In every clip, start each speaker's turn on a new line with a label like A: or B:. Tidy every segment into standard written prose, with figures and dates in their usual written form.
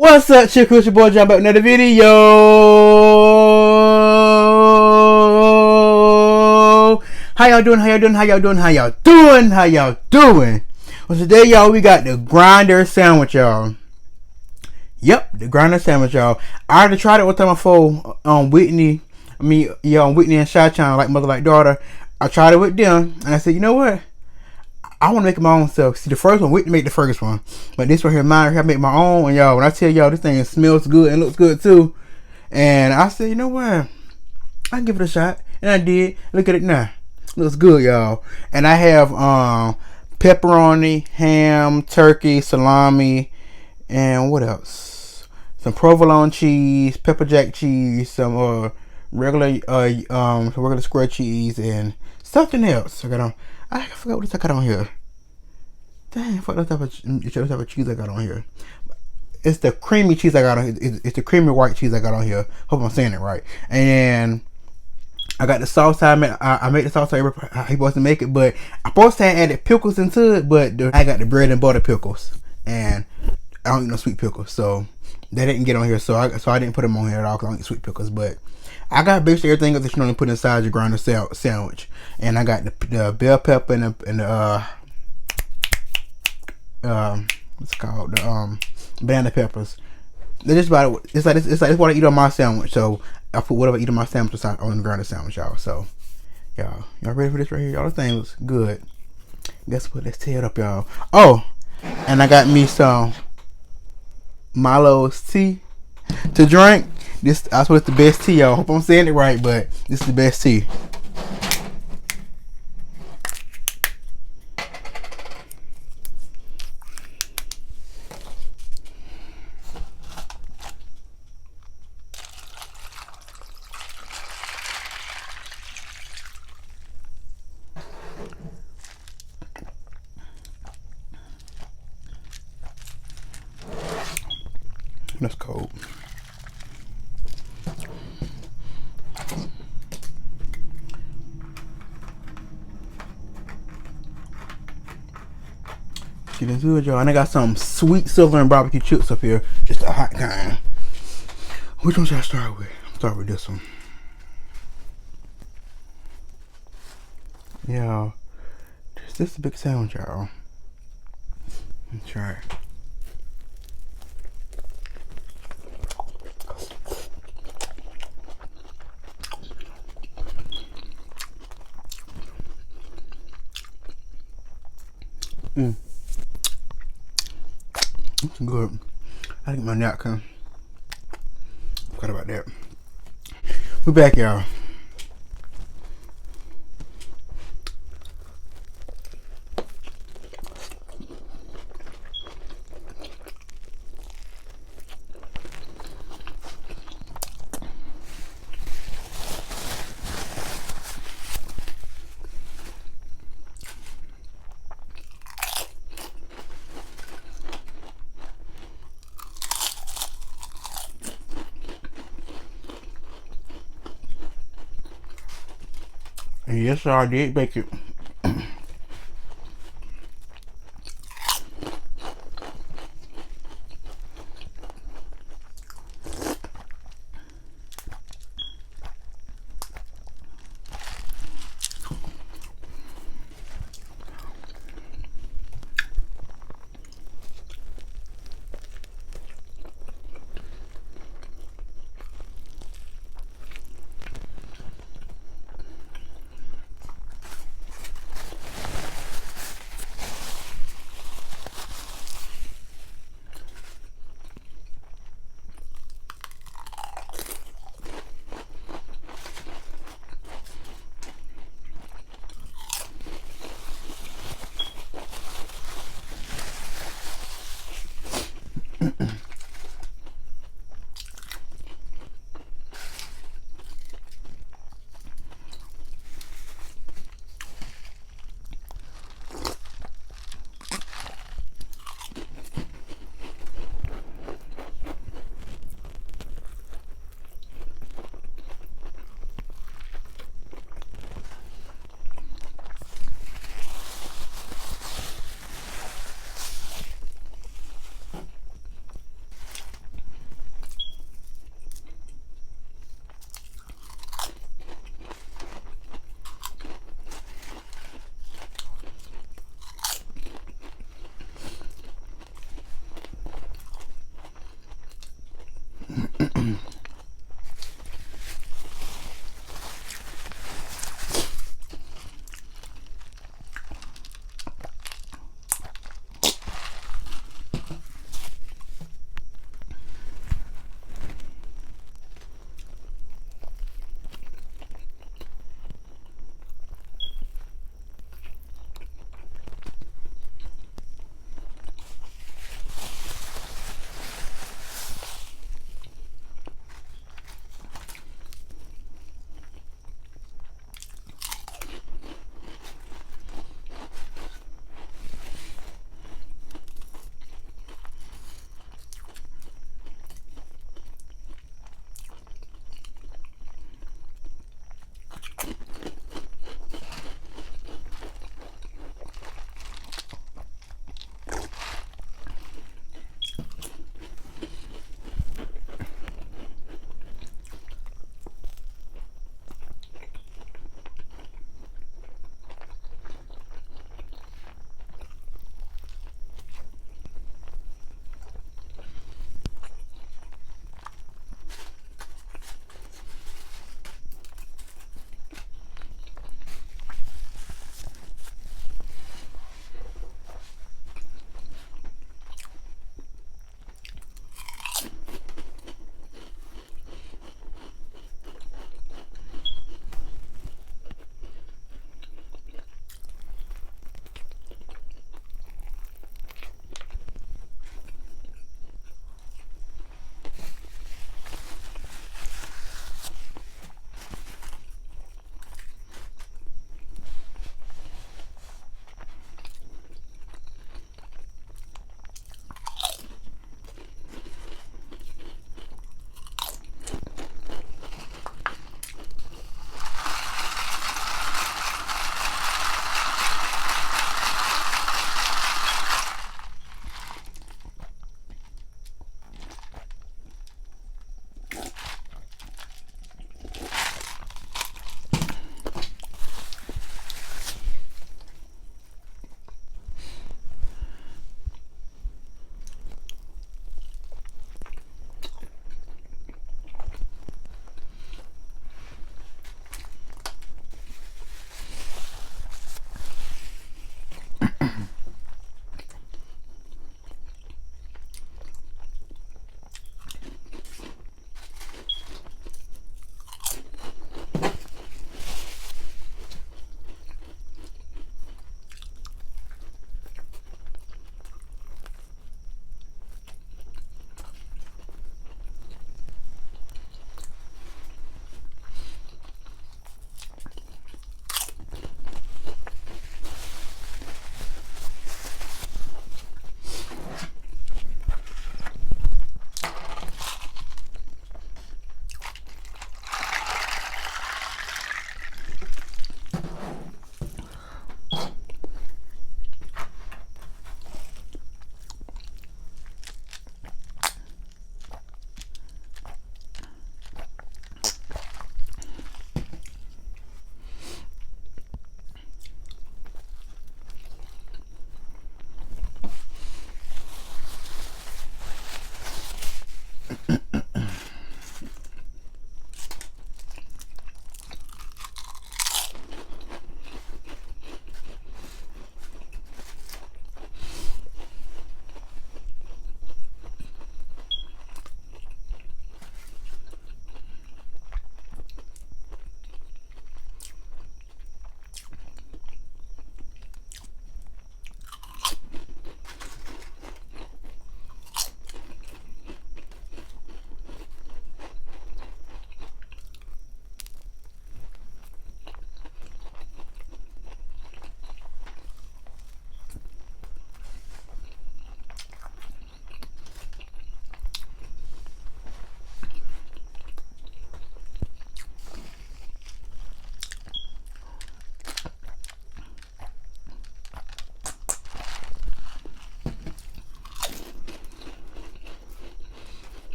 A: What's up, chick? It's your boy John back with another video. How y'all doing? How y'all doing? How y'all doing? How y'all doing? How y'all doing? Well, today, y'all, we got the grinder sandwich, y'all. Yep, the grinder sandwich, y'all. I already tried it one time before on Whitney. On Whitney and Shy Channel, like mother, like daughter. I tried it with them, and I said, you know what? I want to make it my own self. See, the first one, Whitney made the first one. But this one here, mine, I make my own. And y'all, when I tell y'all, this thing smells good and looks good too. And I said, you know what? I can give it a shot. And I did. Look at it now. Looks good, y'all. And I have pepperoni, ham, turkey, salami, and what else? Some provolone cheese, pepper jack cheese, some regular square cheese, and something else. I forgot what I got on here. Dang, I forgot what type of cheese I got on here. It's the creamy cheese I got on here. It's the creamy white cheese I got on here. Hope I'm saying it right. And I got the sauce. I made the sauce. I supposed to make it, but I supposed to have added pickles into it. But I got the bread and butter pickles, and I don't eat no sweet pickles, so they didn't get on here. So I didn't put them on here at all because I don't eat sweet pickles. But I got basically everything else that you normally put inside your grinder sandwich, and I got the bell pepper and the what's it called, the banana peppers. They're just about it's like what I eat on my sandwich. So I put whatever I eat on my sandwich on the grinder sandwich, y'all. So y'all ready for this right here, y'all? This thing looks good. Guess what? Let's tear it up, y'all. Oh, and I got me some Milo's tea to drink. I swear it's the best tea, y'all. Hope I'm saying it right, but this is the best tea. That's cold. Getting good, y'all. And I got some sweet silver and barbecue chips up here. Just a hot kind. Which one should I start with? I'll start with this one. Yeah. This is a big sandwich, y'all. Let's try it. It's good. I get my napkin. Forgot about that. We're back, y'all. And yes, sir, I did bake it.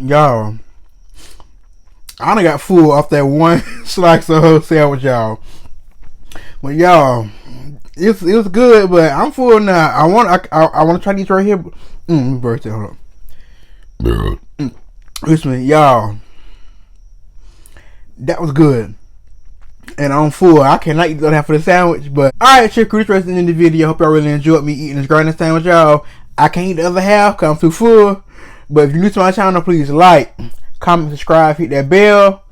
A: y'all, I done got full off that one slice of whole sandwich, y'all. But y'all, it was good, but I'm full now. I want to try these right here. Birthday, hold on. Listen, y'all, that was good. And I'm full. I cannot eat the other half of the sandwich. But alright, chick, this rest in the video. Hope y'all really enjoyed me eating this garden sandwich, y'all. I can't eat the other half because I'm too full. But if you're new to my channel, please like, comment, subscribe, hit that bell.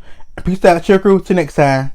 A: Peace out, chick. Till next time.